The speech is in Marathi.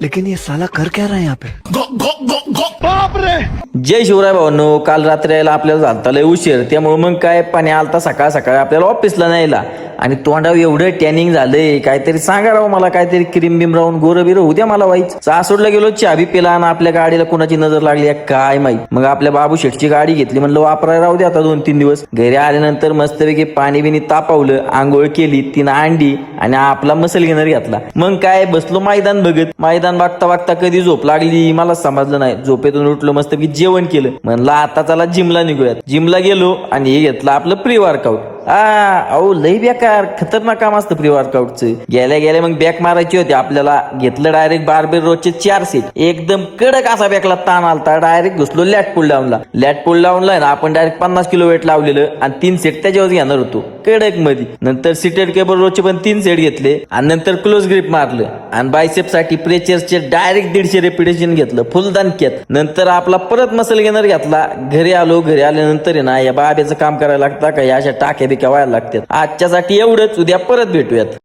लेकिन ये साला कर क्या रहा है यहाँ पे? जय शिवराय भावांनो, काल रात्री यायला आपल्याला झालता लय उशीर, त्यामुळे मग काय पाणी आलता सकाळ सकाळी आपल्याला ऑफिसला न्यायला. आणि तोंडावर एवढं टॅनिंग झालंय, काहीतरी सांगा राव मला, काहीतरी क्रीम बिम राहून गोरं बिरं उद्या मला व्हायचं. सासोडला गेलो, चहा बी पिला आणि आपल्या गाडीला कुणाची नजर लागली काय माहित. मग आपल्या बाबू शेठची गाडी घेतली, म्हणलं वापरायला राहू दे आता 2-3 दिवस. घरी आल्यानंतर मस्तपैकी पाणी बिनी तापवलं, आंघोळ केली, 3 अंडी आणि आपला मसल घेणार घेतला. मग काय बसलो मैदान बघत. मैदान बघता बघता कधी झोप लागली मला समजलं नाही. झोपेतून उठलो, मस्तपैकी जेवण केलं. म्हणलं आता चला जिमला निघूयात. जिमला गेलो आणि हे घेतलं आपलं प्री वर्कआउट. अहो लई बेकार खतरनाक काम असतं प्री वर्कआउटचं. गेल्या गेल्या मग बॅक मारायची होती आपल्याला. घेतलं डायरेक्ट बारबेल रोजचे 4 सेट. एकदम कडक असा बॅकला ताण आलता. डायरेक्ट घुसलो लॅट पुल डाऊनला. लॅट पुल डाऊनला ना आपण डायरेक्ट 50 किलो वेट लावलेलं आणि 3 सेट त्याच्यावर घेणार होतो कडक मध्ये. नंतर सिटेड केबल रोजचे पण 3 सेट घेतले आणि नंतर क्लोज ग्रिप मारलं आणि बायसेप साठी प्रेचरचे डायरेक्ट 150 रेपिटेशन घेतलं फुल दानक्यात. नंतर आपला परत मसल घेणार घेतला. घरी आलो. घरी आल्यानंतर आहे ना या बाब्याचं काम करायला लागतं का, या अशा टाक्या बिक्या व्हायला लागतात. आजच्यासाठी एवढंच, उद्या परत भेटूयात.